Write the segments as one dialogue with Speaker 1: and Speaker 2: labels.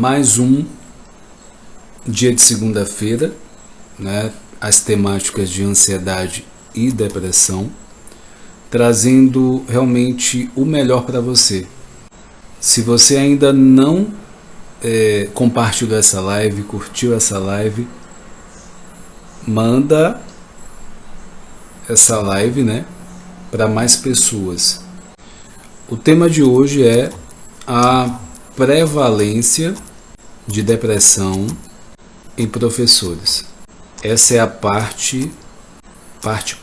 Speaker 1: mais um dia de segunda-feira, né? As temáticas de ansiedade e depressão, trazendo realmente o melhor para você. Se você ainda não compartilhou essa live, curtiu essa live, manda essa live, né, para mais pessoas. O tema de hoje é a prevalência de depressão em professores. Essa é a parte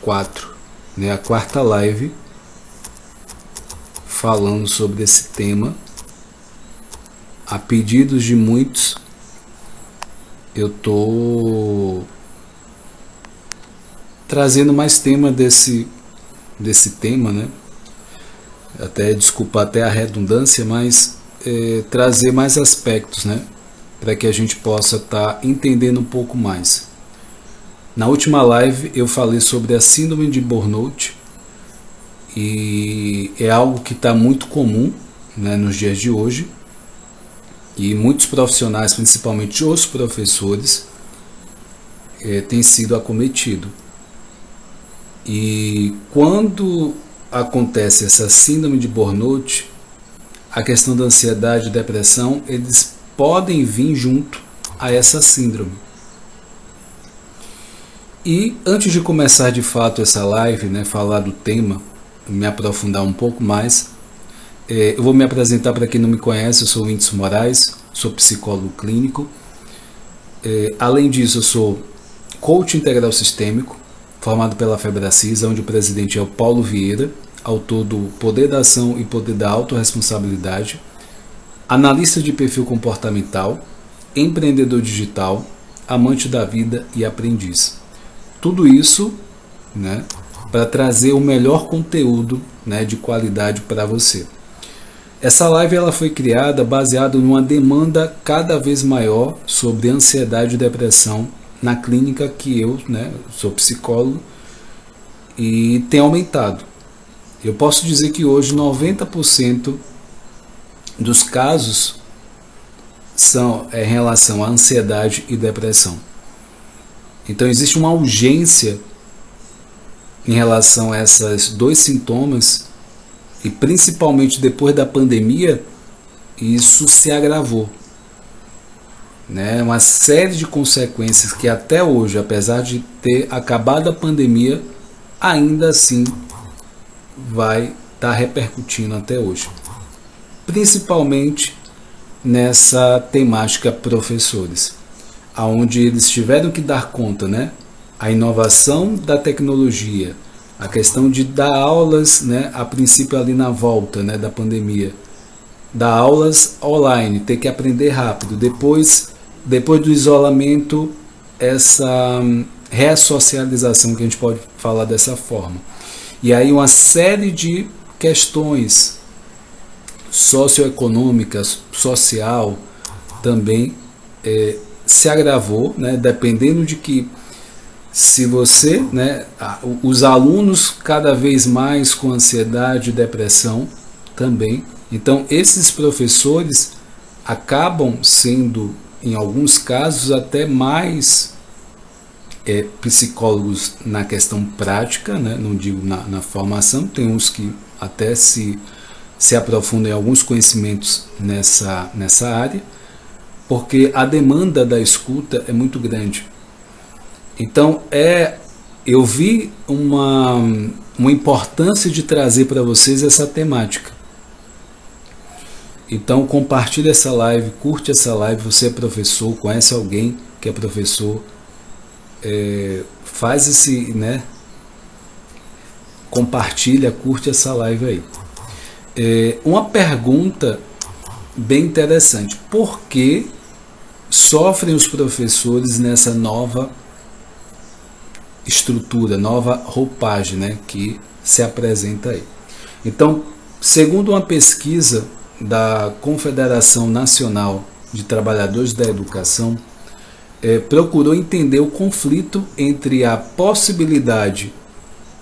Speaker 1: 4, né, a quarta live falando sobre esse tema. A pedidos de muitos, eu tô trazendo mais tema desse tema, né? Desculpa até a redundância, mas trazer mais aspectos, né? Para que a gente possa estar entendendo um pouco mais. Na última live eu falei sobre a síndrome de burnout, e é algo que está muito comum, né, nos dias de hoje, e muitos profissionais, principalmente os professores, têm sido acometidos. E quando acontece essa síndrome de burnout, a questão da ansiedade e depressão, eles podem vir junto a essa síndrome. E antes de começar de fato essa live, né, falar do tema, me aprofundar um pouco mais, eu vou me apresentar para quem não me conhece. Eu sou o Whindeson Moraes, sou psicólogo clínico. Além disso, eu sou coach integral sistêmico, formado pela Febracis, onde o presidente é o Paulo Vieira, autor do Poder da Ação e Poder da Autorresponsabilidade, analista de perfil comportamental, empreendedor digital, amante da vida e aprendiz. Tudo isso, né, para trazer o melhor conteúdo, né, de qualidade para você. Essa live ela foi criada baseada numa demanda cada vez maior sobre ansiedade e depressão na clínica que eu, né, sou psicólogo, e tem aumentado. Eu posso dizer que hoje 90% dos casos são em relação à ansiedade e depressão. Então existe uma urgência em relação a esses dois sintomas, e principalmente depois da pandemia, isso se agravou, né? Uma série de consequências que até hoje, apesar de ter acabado a pandemia, ainda assim vai estar repercutindo até hoje, principalmente nessa temática professores, aonde eles tiveram que dar conta, né? A inovação da tecnologia, a questão de dar aulas, né, a princípio ali na volta, né, da pandemia, dar aulas online, ter que aprender rápido, depois do isolamento, essa ressocialização, que a gente pode falar dessa forma. E aí uma série de questões socioeconômicas, social, também se agravou, né, dependendo de que, se você, né, os alunos cada vez mais com ansiedade e depressão também. Então esses professores acabam sendo, em alguns casos, até mais psicólogos na questão prática, né, não digo na formação. Tem uns que até se aprofundam em alguns conhecimentos nessa área, porque a demanda da escuta é muito grande. Então eu vi uma importância de trazer para vocês essa temática. Então compartilhe essa live, curte essa live. Você é professor, conhece alguém que é professor, faz esse, né, compartilha, curte essa live aí. Uma pergunta bem interessante: por que sofrem os professores nessa nova estrutura, nova roupagem, né, que se apresenta aí? Então, segundo uma pesquisa da Confederação Nacional de Trabalhadores da Educação, procurou entender o conflito entre a possibilidade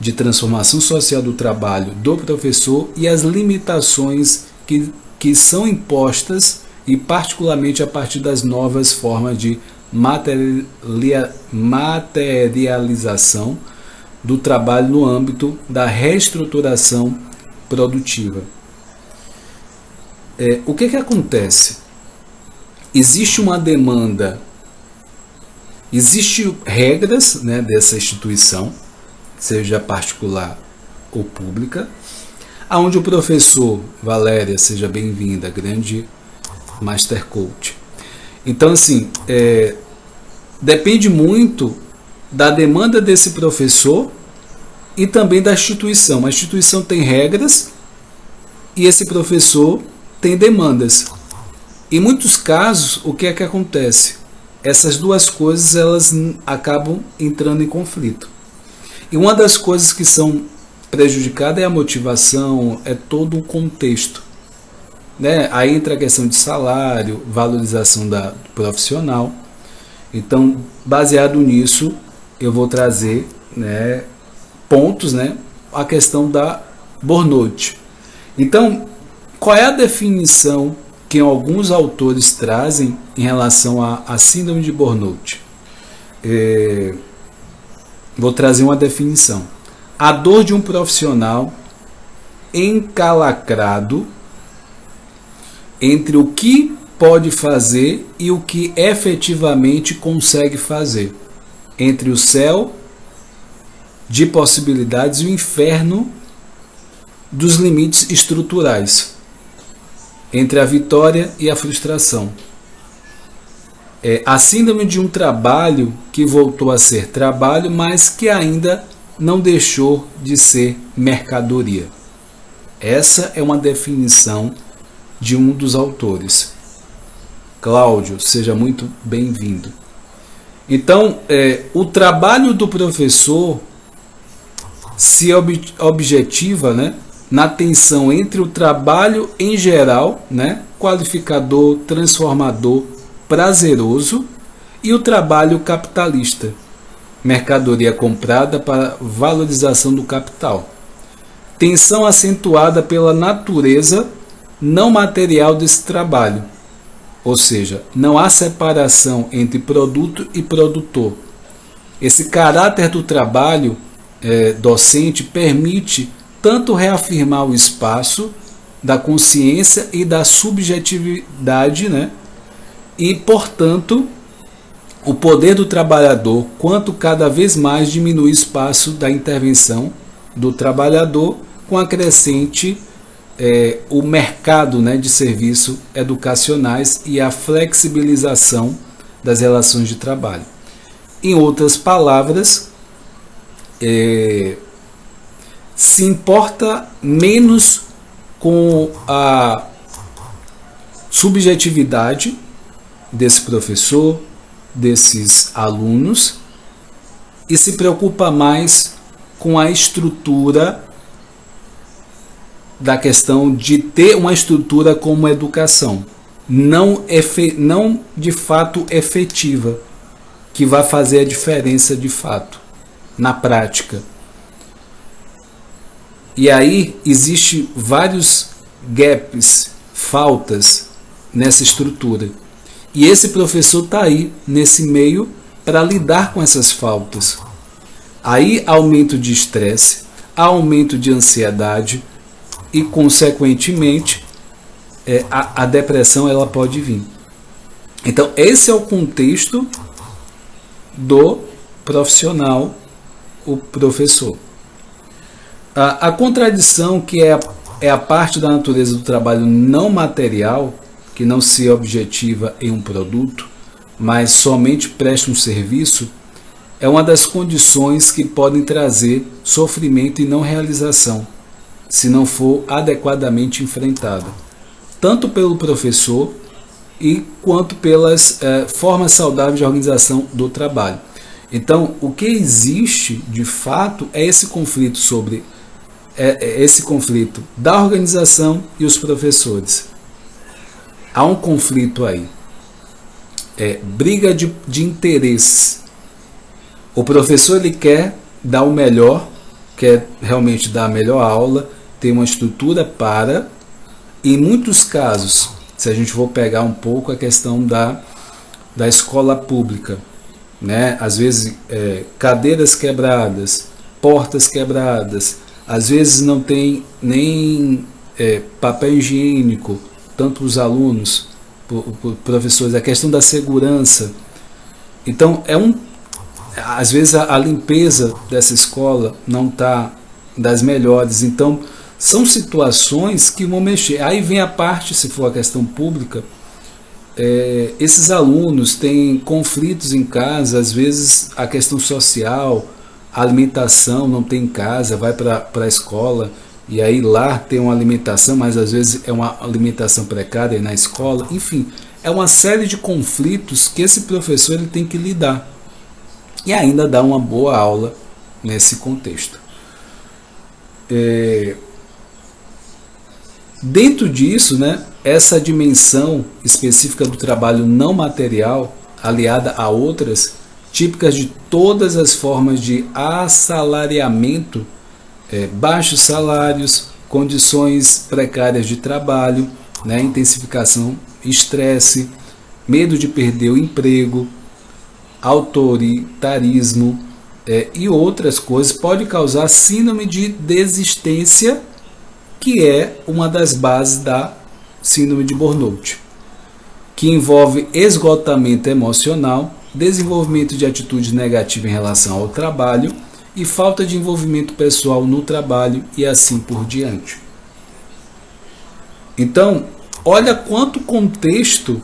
Speaker 1: de transformação social do trabalho do professor e as limitações que são impostas e particularmente a partir das novas formas de materialização do trabalho no âmbito da reestruturação produtiva. O que acontece? Existe uma demanda, existem regras, né, dessa instituição, seja particular ou pública, onde o professor Valéria, seja bem-vinda, grande Master Coach. Então, assim, depende muito da demanda desse professor e também da instituição. A instituição tem regras e esse professor tem demandas. Em muitos casos, o que acontece? Essas duas coisas elas acabam entrando em conflito. E uma das coisas que são prejudicadas é a motivação, é todo o contexto. Né? Aí entra a questão de salário, valorização do profissional. Então, baseado nisso, eu vou trazer, né, pontos, né, a questão da burnout. Então, qual é a definição que alguns autores trazem em relação à síndrome de burnout? Vou trazer uma definição. A dor de um profissional encalacrado entre o que pode fazer e o que efetivamente consegue fazer, entre o céu de possibilidades e o inferno dos limites estruturais, entre a vitória e a frustração. A síndrome de um trabalho que voltou a ser trabalho, mas que ainda não deixou de ser mercadoria. Essa é uma definição de um dos autores. Cláudio, seja muito bem-vindo. Então, o trabalho do professor se objetiva, né, na tensão entre o trabalho em geral, né, qualificador, transformador, prazeroso, e o trabalho capitalista, mercadoria comprada para valorização do capital. Tensão acentuada pela natureza não material desse trabalho, ou seja, não há separação entre produto e produtor. Esse caráter do trabalho docente permite tanto reafirmar o espaço da consciência e da subjetividade, né? E, portanto, o poder do trabalhador, quanto cada vez mais diminui o espaço da intervenção do trabalhador com a crescente o mercado, né, de serviços educacionais e a flexibilização das relações de trabalho. Em outras palavras, se importa menos com a subjetividade desse professor, desses alunos, e se preocupa mais com a estrutura da questão de ter uma estrutura como educação, não de fato efetiva, que vai fazer a diferença de fato, na prática. E aí existe vários gaps, faltas nessa estrutura. E esse professor está aí, nesse meio, para lidar com essas faltas. Aí aumento de estresse, aumento de ansiedade e, consequentemente, a depressão ela pode vir. Então, esse é o contexto do profissional, o professor. A contradição, que é a parte da natureza do trabalho não material, que não se objetiva em um produto, mas somente presta um serviço, é uma das condições que podem trazer sofrimento e não realização, se não for adequadamente enfrentada, tanto pelo professor e quanto pelas formas saudáveis de organização do trabalho. Então, o que existe de fato é esse conflito esse conflito da organização e os professores. Há um conflito aí, briga de interesse. O professor ele quer dar o melhor, quer realmente dar a melhor aula, ter uma estrutura para, em muitos casos, se a gente for pegar um pouco a questão da escola pública, né? Às vezes cadeiras quebradas, portas quebradas, às vezes não tem nem papel higiênico, tanto os alunos, professores, a questão da segurança. Então às vezes a limpeza dessa escola não está das melhores. Então são situações que vão mexer. Aí vem a parte, se for a questão pública, esses alunos têm conflitos em casa, às vezes a questão social, a alimentação não tem em casa, vai para a escola, e aí lá tem uma alimentação, mas às vezes é uma alimentação precária na escola. Enfim, é uma série de conflitos que esse professor ele tem que lidar e ainda dar uma boa aula nesse contexto. Dentro disso, né, essa dimensão específica do trabalho não material, aliada a outras, típicas de todas as formas de assalariamento, baixos salários, condições precárias de trabalho, né, intensificação, estresse, medo de perder o emprego, autoritarismo e outras coisas, pode causar síndrome de desistência, que é uma das bases da síndrome de burnout, que envolve esgotamento emocional, desenvolvimento de atitudes negativas em relação ao trabalho e falta de envolvimento pessoal no trabalho e assim por diante. Então, olha quanto contexto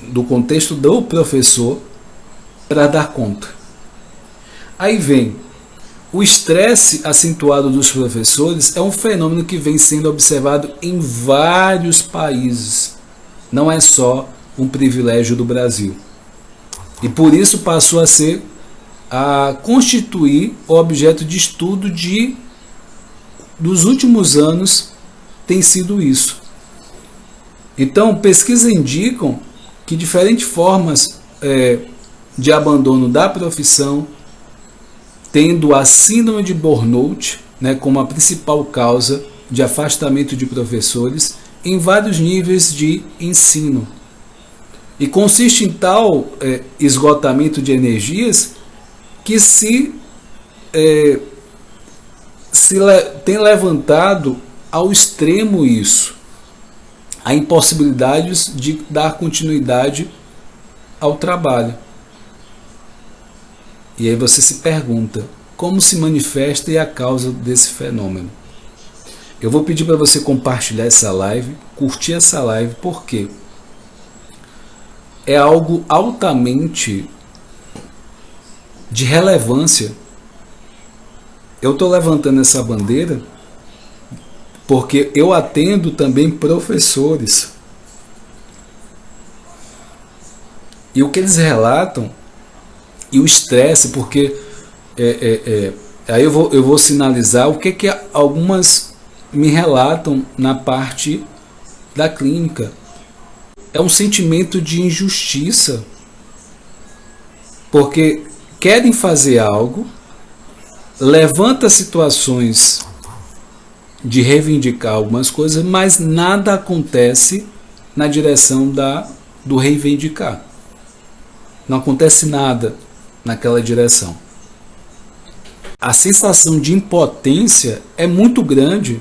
Speaker 1: do contexto do professor para dar conta. Aí vem o estresse acentuado dos professores, é um fenômeno que vem sendo observado em vários países. Não é só um privilégio do Brasil. E por isso passou a constituir o objeto de estudo dos últimos anos, tem sido isso. Então, pesquisas indicam que diferentes formas de abandono da profissão, tendo a síndrome de burnout, né, como a principal causa de afastamento de professores em vários níveis de ensino. E consiste em tal esgotamento de energias que tem levantado ao extremo isso, a impossibilidade de dar continuidade ao trabalho. E aí você se pergunta, como se manifesta e a causa desse fenômeno? Eu vou pedir para você compartilhar essa live, curtir essa live, porque é algo altamente de relevância. Eu estou levantando essa bandeira porque eu atendo também professores. E o que eles relatam, e o estresse, porque aí eu vou sinalizar o que algumas me relatam na parte da clínica. É um sentimento de injustiça, porque querem fazer algo, levanta situações de reivindicar algumas coisas, mas nada acontece na direção do reivindicar. Não acontece nada naquela direção. A sensação de impotência é muito grande.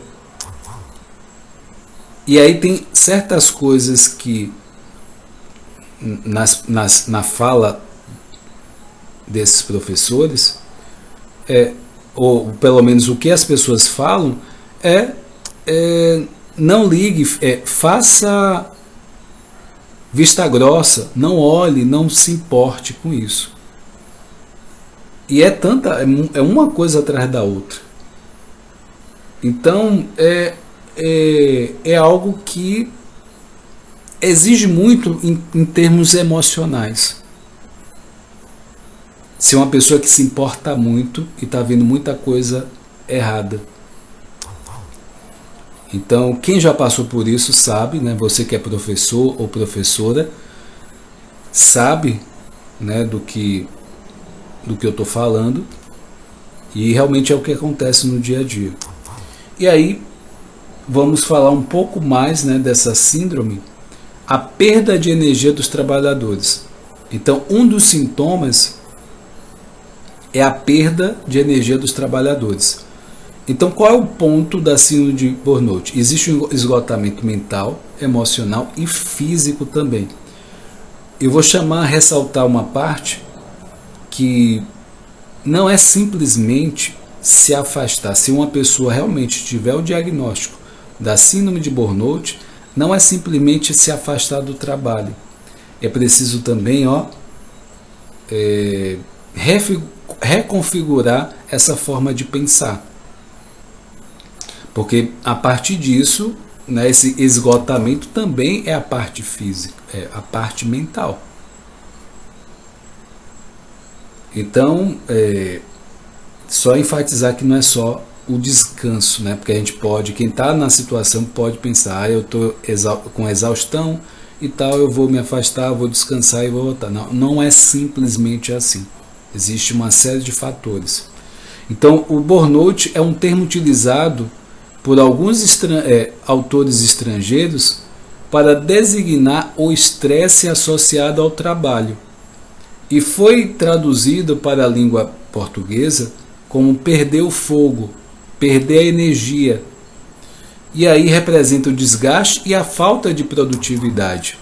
Speaker 1: E aí tem certas coisas que na fala desses professores, ou pelo menos o que as pessoas falam, não ligue, faça vista grossa, não olhe, não se importe com isso. E é uma coisa atrás da outra. Então é algo que exige muito em termos emocionais. Se uma pessoa que se importa muito e está vendo muita coisa errada. Então, quem já passou por isso sabe, né? Você que é professor ou professora, sabe, né, do que eu estou falando, e realmente é o que acontece no dia a dia. E aí, vamos falar um pouco mais, né, dessa síndrome, a perda de energia dos trabalhadores. Então, um dos sintomas é a perda de energia dos trabalhadores. Então, qual é o ponto da síndrome de burnout? Existe um esgotamento mental, emocional e físico também. Eu vou ressaltar uma parte que não é simplesmente se afastar. Se uma pessoa realmente tiver o diagnóstico da síndrome de burnout, não é simplesmente se afastar do trabalho. É preciso também reconfigurar essa forma de pensar. Porque a partir disso, né, esse esgotamento também é a parte física, é a parte mental. Então, só enfatizar que não é só o descanso, né? Porque a gente pode, quem está na situação pode pensar, eu estou com exaustão e tal, eu vou me afastar, vou descansar e vou voltar. Não, não é simplesmente assim. Existe uma série de fatores. Então, o burnout é um termo utilizado por alguns autores estrangeiros para designar o estresse associado ao trabalho. E foi traduzido para a língua portuguesa como perder o fogo, perder a energia. E aí representa o desgaste e a falta de produtividade,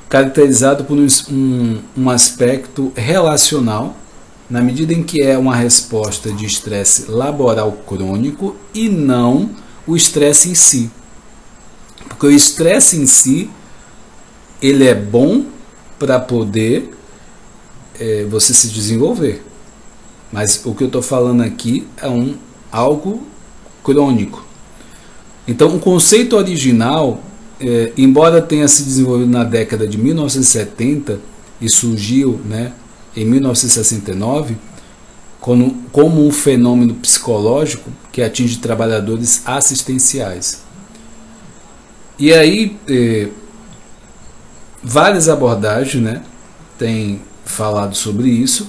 Speaker 1: caracterizado por um aspecto relacional, na medida em que é uma resposta de estresse laboral crônico e não o estresse em si. Porque o estresse em si, ele é bom para poder você se desenvolver. Mas o que eu estou falando aqui é algo crônico. Então, o conceito original, embora tenha se desenvolvido na década de 1970 e surgiu, né, em 1969, como um fenômeno psicológico que atinge trabalhadores assistenciais. E aí, várias abordagens, né, têm falado sobre isso,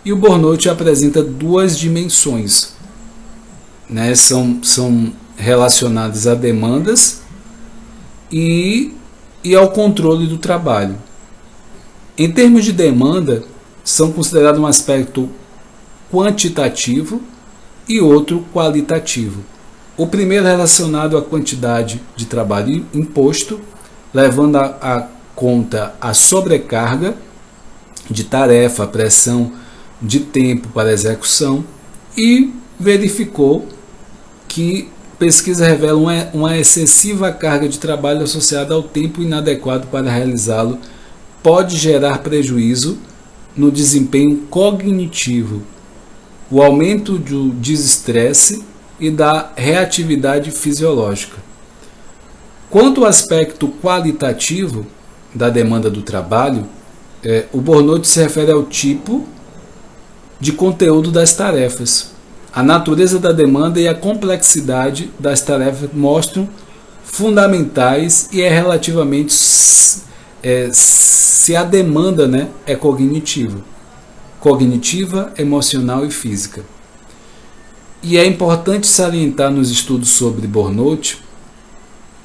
Speaker 1: e o burnout apresenta duas dimensões, né, são relacionadas a demandas e ao controle do trabalho. Em termos de demanda, são considerados um aspecto quantitativo e outro qualitativo. O primeiro é relacionado à quantidade de trabalho imposto, levando a conta a sobrecarga de tarefa, pressão de tempo para execução, e verificou que pesquisas revelam uma excessiva carga de trabalho associada ao tempo inadequado para realizá-lo pode gerar prejuízo no desempenho cognitivo, o aumento do desestresse e da reatividade fisiológica. Quanto ao aspecto qualitativo da demanda do trabalho, o burnout se refere ao tipo de conteúdo das tarefas. A natureza da demanda e a complexidade das tarefas mostram fundamentais e é relativamente se a demanda, né, é cognitiva, emocional e física. E é importante salientar nos estudos sobre burnout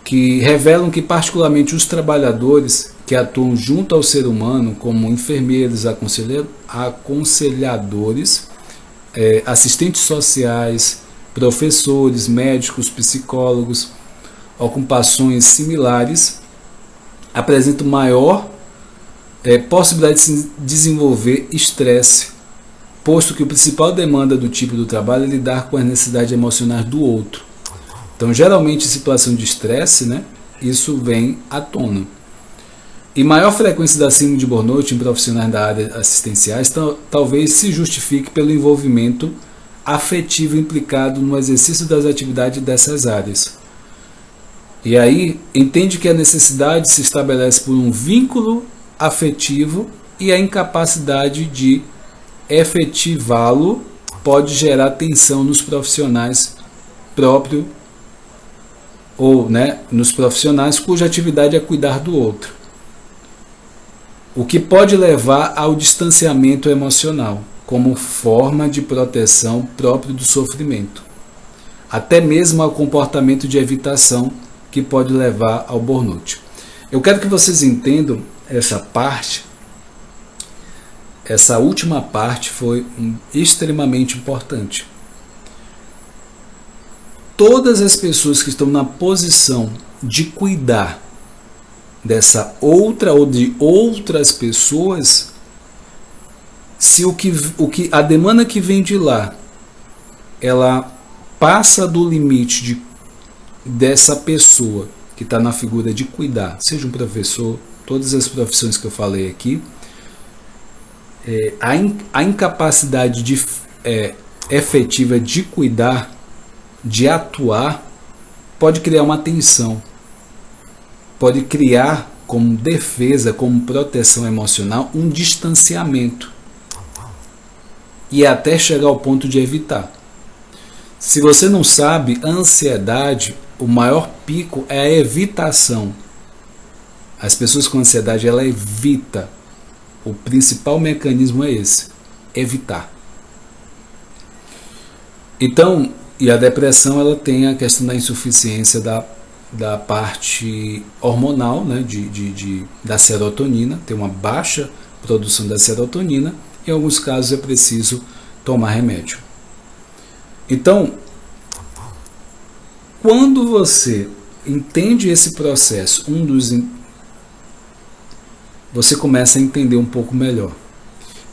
Speaker 1: que revelam que particularmente os trabalhadores que atuam junto ao ser humano, como enfermeiros, aconselhadores, assistentes sociais, professores, médicos, psicólogos, ocupações similares, apresentam maior possibilidade de se desenvolver estresse, posto que a principal demanda do tipo do trabalho é lidar com as necessidades emocionais do outro. Então, geralmente, em situação de estresse, né, isso vem à tona. E maior frequência da síndrome de burnout em profissionais da área assistenciais talvez se justifique pelo envolvimento afetivo implicado no exercício das atividades dessas áreas. E aí, entende que a necessidade se estabelece por um vínculo afetivo e a incapacidade de efetivá-lo pode gerar tensão nos profissionais próprios ou, né, nos profissionais cuja atividade é cuidar do outro, o que pode levar ao distanciamento emocional como forma de proteção próprio do sofrimento. até mesmo ao comportamento de evitação que pode levar ao burnout. Eu quero que vocês entendam essa parte. Essa última parte foi extremamente importante. Todas as pessoas que estão na posição de cuidar dessa outra ou de outras pessoas, se a demanda que vem de lá, ela passa do limite dessa pessoa que está na figura de cuidar, seja um professor, todas as profissões que eu falei aqui, a incapacidade efetiva de cuidar, de atuar, pode criar uma tensão, pode criar como defesa, como proteção emocional, um distanciamento e até chegar ao ponto de evitar. Se você não sabe, a ansiedade, o maior pico é a evitação. As pessoas com ansiedade, ela evita. O principal mecanismo é esse, evitar. Então, e a depressão, ela tem a questão da insuficiência da parte hormonal, né, da serotonina, tem uma baixa produção da serotonina, em alguns casos é preciso tomar remédio. Então, quando você entende esse processo, você começa a entender um pouco melhor.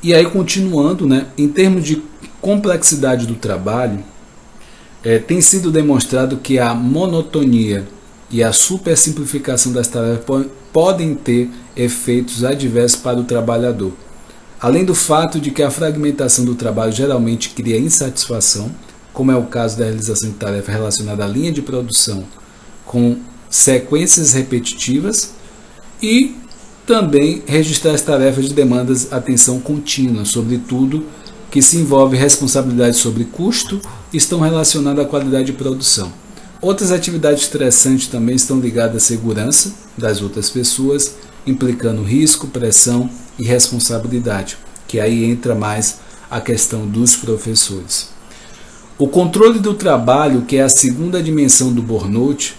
Speaker 1: E aí, continuando, né, em termos de complexidade do trabalho, tem sido demonstrado que a monotonia e a supersimplificação das tarefas podem ter efeitos adversos para o trabalhador. Além do fato de que a fragmentação do trabalho geralmente cria insatisfação, como é o caso da realização de tarefa relacionada à linha de produção com sequências repetitivas, e também registrar as tarefas de demandas atenção contínua, sobretudo que se envolve responsabilidade sobre custo, estão relacionadas à qualidade de produção. Outras atividades estressantes também estão ligadas à segurança das outras pessoas, implicando risco, pressão e responsabilidade, que aí entra mais a questão dos professores. O controle do trabalho, que é a segunda dimensão do burnout,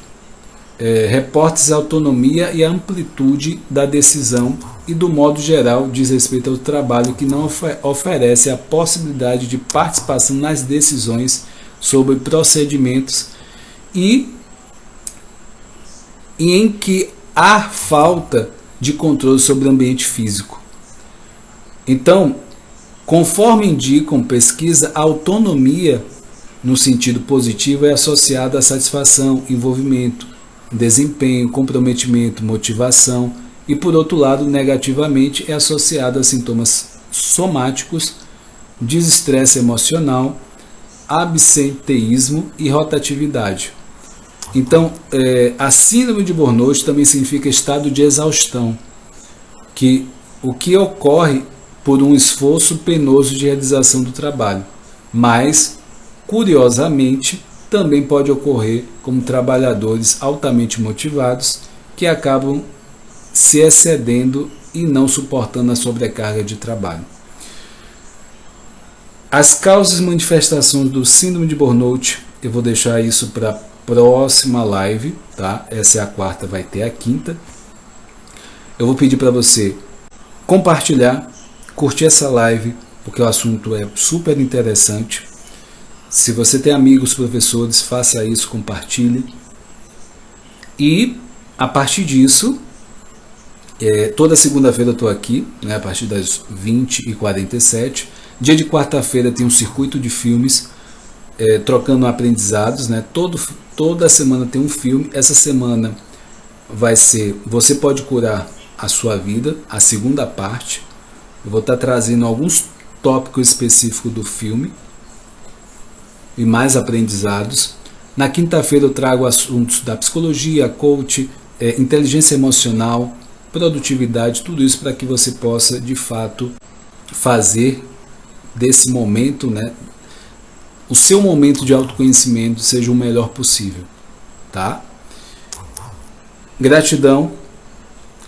Speaker 1: reportes a autonomia e a amplitude da decisão e, do modo geral, diz respeito ao trabalho que não oferece a possibilidade de participação nas decisões sobre procedimentos e em que há falta de controle sobre o ambiente físico. Então, conforme indicam pesquisa, a autonomia, no sentido positivo, é associada à satisfação, envolvimento, desempenho, comprometimento, motivação, e, por outro lado, negativamente, é associada a sintomas somáticos, desestresse emocional, absenteísmo e rotatividade. Então, a síndrome de burnout também significa estado de exaustão, o que ocorre por um esforço penoso de realização do trabalho, mas, curiosamente, também pode ocorrer como trabalhadores altamente motivados que acabam se excedendo e não suportando a sobrecarga de trabalho. As causas e manifestações do síndrome de burnout, eu vou deixar isso para a próxima live, tá? Essa é a quarta, vai ter a quinta. Eu vou pedir para você compartilhar, curtir essa live, porque o assunto é super interessante. Se você tem amigos professores, faça isso, compartilhe. E, a partir disso, toda segunda-feira eu estou aqui, né, a partir das 20h47. Dia de quarta-feira tem um circuito de filmes, trocando aprendizados, né? Toda semana tem um filme. Essa semana vai ser Você Pode Curar a Sua Vida, a segunda parte. Eu vou estar trazendo alguns tópicos específicos do filme e mais aprendizados. Na quinta-feira eu trago assuntos da psicologia, coach, inteligência emocional, produtividade, tudo isso para que você possa, de fato, fazer desse momento, né, o seu momento de autoconhecimento seja o melhor possível, tá? Gratidão,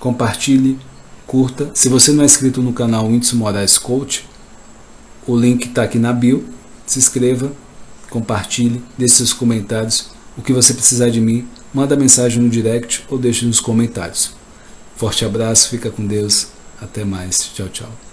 Speaker 1: compartilhe, curta. Se você não é inscrito no canal Whindeson Moraes Coach, o link está aqui na bio, se inscreva, compartilhe, deixe seus comentários. O que você precisar de mim, manda mensagem no direct ou deixe nos comentários. Forte abraço, fica com Deus, até mais, tchau, tchau.